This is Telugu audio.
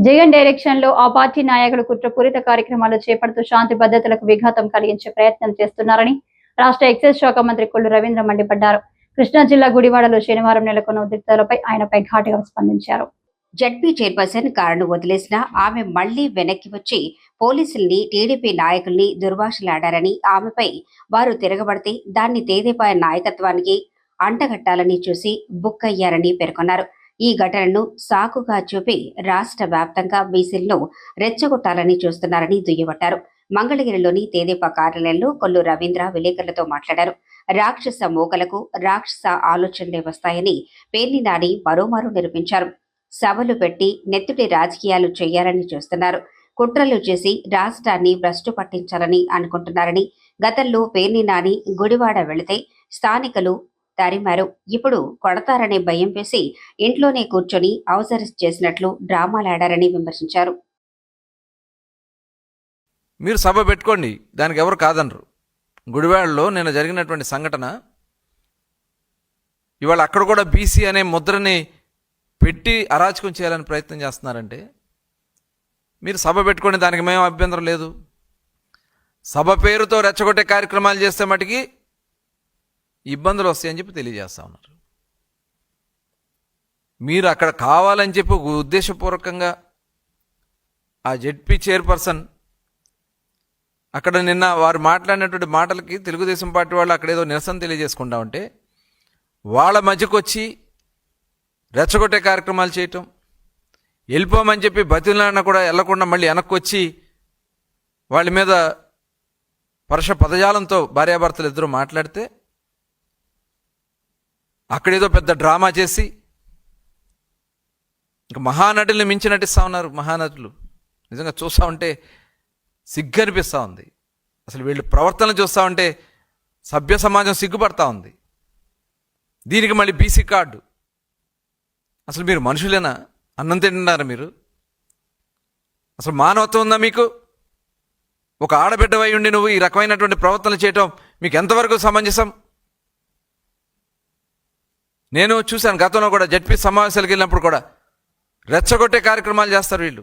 జగన్ డైరెక్షన్ లో ఆ పార్టీ నాయకులు కుట్రపూరిత కార్యక్రమాలు చేపడుతూ శాంతి భద్రతలకు విఘాతం కలిగించే ప్రయత్నం చేస్తున్నారని రాష్ట్ర ఎక్సైజ్ శాఖ మంత్రి కొల్లు రవీంద్ర మండిపడ్డారు. కృష్ణా జిల్లా గుడివాడలో శనివారం నెలకొన్న ఉద్రిక్తతలపై ఆయనపై ఘాటుగా స్పందించారు. జడ్పీ చైర్పర్సన్ కారును వదిలేసినా ఆమె మళ్లీ వెనక్కి వచ్చి పోలీసుల్ని, టీడీపీ నాయకుల్ని దుర్భాషలాడారని, ఆమెపై వారు తిరగబడితే దాన్ని తెదేపా నాయకత్వానికి అంటగట్టాలని చూసి బుక్కయ్యారని పేర్కొన్నారు. ఈ ఘటనను సాకుగా చూపి రాష్ట్ర వ్యాప్తంగా బీసీలను రెచ్చగొట్టాలని చూస్తున్నారని దుయ్యబట్టారు. మంగళగిరిలోని తెదేపా కార్యాలయంలో కొల్లు రవీంద్ర విలేకరులతో మాట్లాడారు. రాక్షస మూకలకు రాక్షస ఆలోచనలే వస్తాయని పేర్ని నాని మరోమారు నిరూపించారు. సభలు పెట్టి నెత్తుటి రాజకీయాలు చేయాలని చూస్తున్నారు. కుట్రలు చేసి రాష్ట్రాన్ని భ్రష్టు పట్టించాలని అనుకుంటున్నారని, గతంలో పేర్ని నాని గుడివాడ వెళితే స్థానికులు తరిమారు. ఇప్పుడు కొడతారనే భయం వేసి ఇంట్లోనే కూర్చొని అవసరం చేసినట్లు డ్రామాలాడారని విమర్శించారు. మీరు సభ పెట్టుకోండి, దానికి ఎవరు కాదనరు. గుడివాడలో నిన్న జరిగినటువంటి సంఘటన, ఇవాళ అక్కడ కూడా బీసీ అనే ముద్రని పెట్టి అరాచకం చేయాలని ప్రయత్నం చేస్తున్నారంటే మీరు సభ పెట్టుకోండి, దానికి మేము అభ్యంతరం లేదు. సభ పేరుతో రెచ్చగొట్టే కార్యక్రమాలు చేస్తే మటుకి ఇబ్బందులు వస్తాయని చెప్పి తెలియజేస్తా ఉన్నారు. మీరు అక్కడ కావాలని చెప్పి ఉద్దేశపూర్వకంగా ఆ జెడ్పీ చైర్పర్సన్ అక్కడ నిన్న వారు మాట్లాడినటువంటి మాటలకి తెలుగుదేశం పార్టీ వాళ్ళు అక్కడేదో నిరసన తెలియజేసుకుంటా ఉంటే వాళ్ళ మధ్యకు వచ్చి రెచ్చగొట్టే కార్యక్రమాలు చేయటం, వెళ్ళిపోమని చెప్పి బతిలాడినా కూడా వెళ్లకుండా మళ్ళీ వెనక్కి వచ్చి వాళ్ళ మీద పరుష పదజాలంతో భార్యాభర్తలు ఇద్దరు మాట్లాడితే అక్కడేదో పెద్ద డ్రామా చేసి ఇంకా మహానటుల్ని మించి నటిస్తూ ఉన్నారు. మహానటులు నిజంగా చూస్తూ ఉంటే సిగ్గు అనిపిస్తూ ఉంది. అసలు వీళ్ళు ప్రవర్తన చూస్తూ ఉంటే సభ్య సమాజం సిగ్గుపడతా ఉంది. దీనికి మళ్ళీ బీసీ కార్డు. అసలు మీరు మనుషులేనా? అన్నం తింటున్నారా మీరు? అసలు మానవత్వం ఉందా మీకు? ఒక ఆడబిడ్డవై ఉండి నువ్వు ఈ రకమైనటువంటి ప్రవర్తనలు చేయటం మీకు ఎంతవరకు సమంజసం? నేను చూశాను గతంలో కూడా జడ్పీ సమావేశాలకు వెళ్ళినప్పుడు కూడా రెచ్చగొట్టే కార్యక్రమాలు చేస్తారు వీళ్ళు.